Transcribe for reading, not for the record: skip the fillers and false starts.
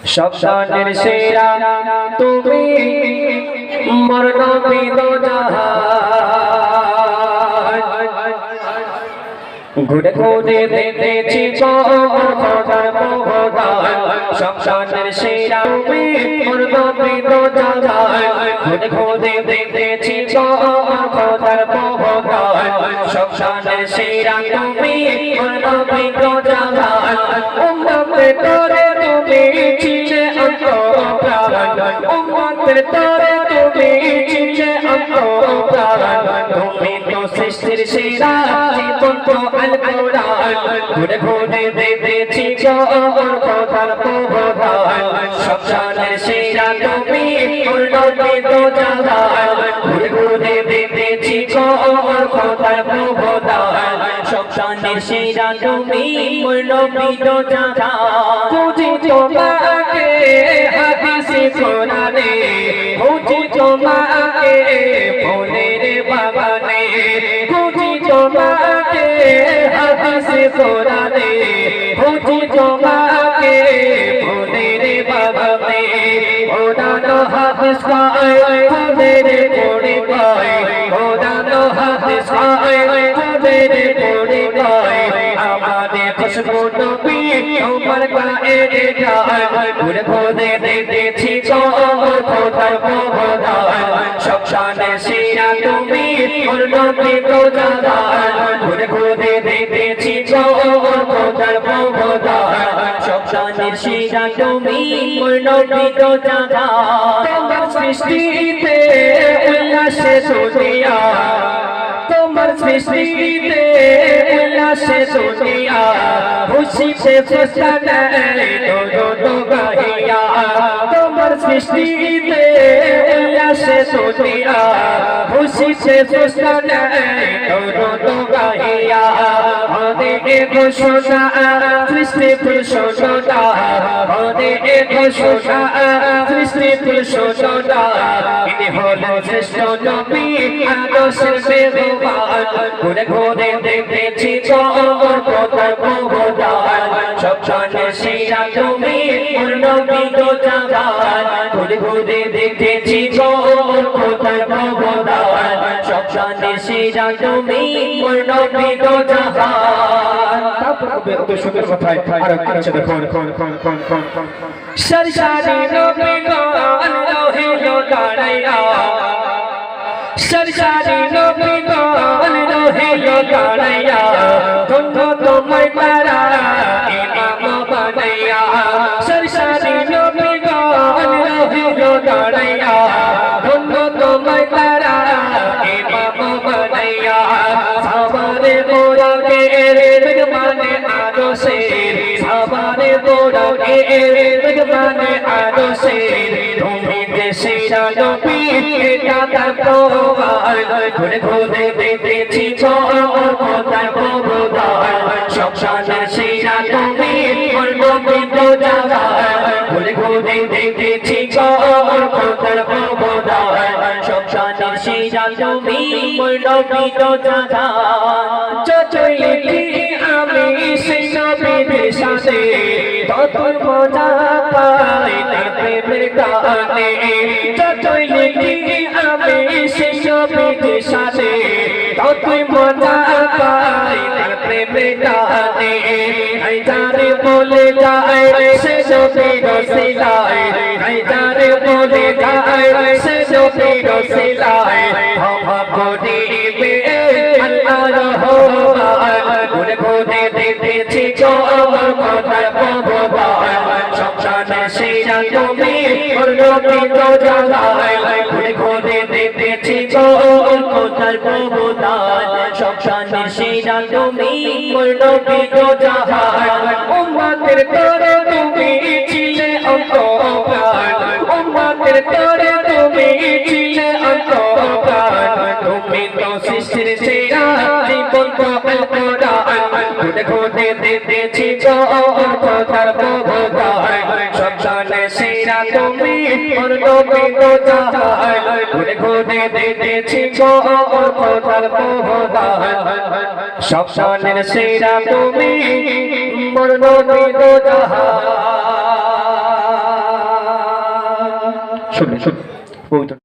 সবসানের সেরা তুমি মোর নবী দো জাহান ঘুরে ঘুরে দেখেছি খোদার প্রভুদান সবসানের সেরা তুমি মোর নবী দো জাহান ঘুরে ঘুরে দেখেছি খোদার প্রভুদান সবসানের সেরা তুমি মোর নবী দো জাহান উম্মতে তোরে তুমি চিনে অন্তঃপ্রাণ উম্মতের তোরে তুমি চিনে অন্তঃপ্রাণ তুমি তো সৃষ্টির সেরা জীবন তো আল কোরআন ঘুরে ঘুরে দেখেছি খোদার প্রভুদান সবসানের সেরা তুমি মোর নবী দো জাহান ঘুরে ঘুরে দেখেছি খোদার প্রভুদান সবসানের সেরা তুমি মোর নবী দো জাহান খুঁজি তোমাকে হাদিসে কোরআনে খুঁজি তোমাকে ফুলের বাগানে খুঁজি তোমাকে হাদিসে কোরআনে খুঁজি তোমাকে ফুলের বাগানে ওদানো হাদিস গায় ফুলের পড়ে গায় ওদানো হাদিস গায় ফুলের পড়ে গায় আমাদের খুশবু নবী তোমার গায়ে যায় ঘুরে ঘুরে দেখেছি খোদার প্রভুদান সবসানের সেরা তুমি মোর নবী দো জাহান ঘুরে ঘুরে দেখেছি খোদার প্রভুদান সবসানের সেরা তুমি মোর নবী দো জাহান তোমার সৃষ্টিতে উল্লাসে দুনিয়া তোমার সৃষ্টিতে উল্লাসে দুনিয়া খুশিতে ফসানে দো দো গাহিয়া তোমার সৃষ্টিতে উল্লাসে দুনিয়া খুশিতে ফসানে দো দো গাহিয়া হদে ঘোষণা সৃষ্টি পুরুষোত্তম হদে ঘোষণা সৃষ্টি পুরুষোত্তম ইনি হলো শ্রেষ্ঠ নবী আদর্শের বেগবান ঘুরে ঘুরে দেখেছি খোদার প্রভুদান সবসানের সেরা তুমি মোর নবী দো জাহান ঘুরে ঘুরে দেখেছি খোদার প্রভুদান সবসানের সেরা তুমি মোর নবী দো জাহান তারপরে ওবে সুন্দর কথায় আর কিছু দেখুন সরসারি নবী গান রহিলো দাঁড়াইয়া সরসারি নবী গান রহিলো দাঁড়াইয়া ধন্য তোমায় তারা ইমাম বানাইয়া সরসারি নবী গান রহিলো দাঁড়াইয়া ধন্য তোমায় তারা ইমাম বানাইয়া সাবারে গোরাকে বেগমানে আদর্শের সাবারে গোরাকে বেগমানে আদর্শের তুমি দেশেরা নবী এটা তার প্রমাণ ঘুরে ঘুরে দেখেছি খোদার প্রভুদান সবসানের সেরা তুমি মোর নবী দো জাহান ঘুরে ঘুরে দেখেছি খোদার প্রভুদান সবসানের সেরা তুমি মোর নবী দো জাহান যতই লিখি আমি সেই নবীর সাথে ততই মজা পাই তার প্রেমের গানে যতই লিখি আমি সেই নবীর সাথে ততই মজা পাই তার প্রেমের গানে হায়দারে বলে যায় সে নবীর রসিলায় হায়দারে বলে যায় সে নবীর রসিলায় হাওয়া করিবে আল্লাহর রহমান ঘুরে ঘুরে দেখেছি খোদার প্রভুদান সবসানের সেরা তুমি মোর নবী দো জাহান ঘুরে ঘুরে দেখেছি খোদার প্রভুদান সবসানের সেরা তুমি মোর নবী দো জাহান উম্মতের তোরে তুমি ছিলে অন্তঃপ্রাণ উম্মতের তোরে তুমি ছিলে অন্তঃপ্রাণ তুমি তো সৃষ্টির সেরা জীবন তো আল কোরআন ঘুরে ঘুরে দেখেছি খোদার প্রভুদান সবসানের সেরা তুমি মোর নবী দো জাহান ঘুরে ঘুরে দেখেছি গো খোদার প্রদান সবসানের সেরা তুমি মোর নবী দো জাহান শুনুন শুনুন